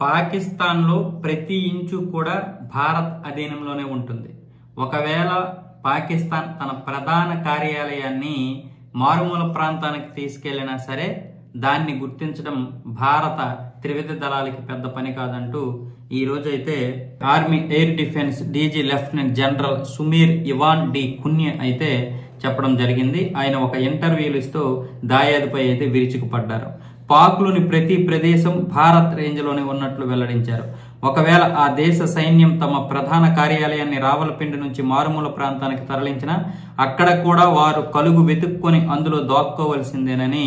పాకిస్తాన్లో ప్రతి ఇంచు కూడా భారత్ అధీనంలోనే ఉంటుంది. ఒకవేళ పాకిస్తాన్ తన ప్రధాన కార్యాలయాన్ని మారుమూల ప్రాంతానికి తీసుకెళ్లినా సరే దాన్ని గుర్తించడం భారత త్రివిధ దళాలకి పెద్ద పని కాదంటూ ఈ రోజైతే army air defence DG lieutenant general Sumer Ivan D'Cunha అయితే చెప్పడం జరిగింది. ఆయన ఒక ఇంటర్వ్యూలు ఇస్తూ దాయాదుపై అయితే విరుచుకుపడ్డారు. పాక్లోని ప్రతి ప్రదేశం భారత్ రేంజ్లోనే ఉన్నట్లు వెల్లడించారు. ఒకవేళ ఆ దేశ సైన్యం తమ ప్రధాన కార్యాలయాన్ని రావలపిండి నుంచి మారుమూల ప్రాంతానికి తరలించినా అక్కడ కూడా వారు కలుగు వెతుక్కొని అందులో దాక్కోవలసిందేనని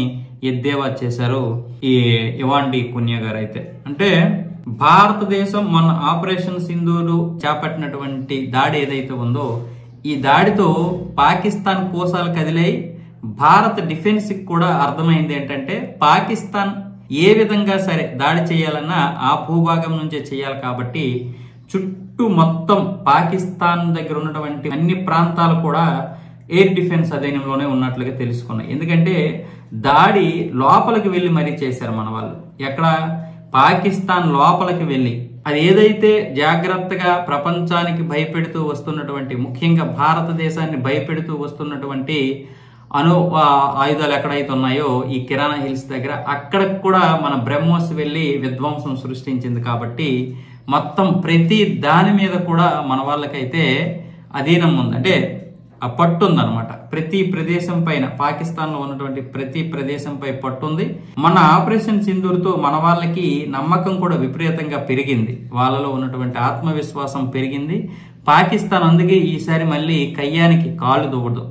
ఎద్దేవా చేశారు ఈ ఇవాన్ డి కున్య గారు. అయితే అంటే భారతదేశం మొన్న ఆపరేషన్ సింధూరు చేపట్టినటువంటి దాడి ఏదైతే ఉందో ఈ దాడితో పాకిస్తాన్ కోసాలు కదిలాయి. భారత డిఫెన్స్ కి కూడా అర్థమైంది ఏంటంటే పాకిస్తాన్ ఏ విధంగా సరే దాడి చేయాలన్నా ఆ భూభాగం నుంచే చేయాలి కాబట్టి చుట్టూ మొత్తం పాకిస్తాన్ దగ్గర ఉన్నటువంటి అన్ని ప్రాంతాలు కూడా ఎయిర్ డిఫెన్స్ అధీనంలోనే ఉన్నట్లుగా తెలుసుకున్నాయి. ఎందుకంటే దాడి లోపలికి వెళ్లి మరీ చేశారు మన వాళ్ళు. ఎక్కడ పాకిస్తాన్ లోపలికి వెళ్లి అది ఏదైతే జాగ్రత్తగా ప్రపంచానికి భయపెడుతూ వస్తున్నటువంటి ముఖ్యంగా భారతదేశాన్ని భయపెడుతూ వస్తున్నటువంటి ఆయుధాలు ఎక్కడైతే ఉన్నాయో ఈ కిరాణా హిల్స్ దగ్గర అక్కడ కూడా మన బ్రహ్మోస్ వెళ్లి విధ్వంసం సృష్టించింది. కాబట్టి మొత్తం ప్రతి దాని మీద కూడా మన వాళ్ళకైతే అధీనం ఉంది, అంటే ఆ పట్టు ఉందన్నమాట. ప్రతి ప్రదేశం పైన పాకిస్తాన్ లో ఉన్నటువంటి ప్రతి ప్రదేశంపై పట్టుంది. మన ఆపరేషన్ సింధూర్తో మన వాళ్ళకి నమ్మకం కూడా విపరీతంగా పెరిగింది. వాళ్ళలో ఉన్నటువంటి ఆత్మవిశ్వాసం పెరిగింది. పాకిస్తాన్ అందుకే ఈసారి మళ్ళీ కయ్యానికి కాళ్ళు దువ్వదు.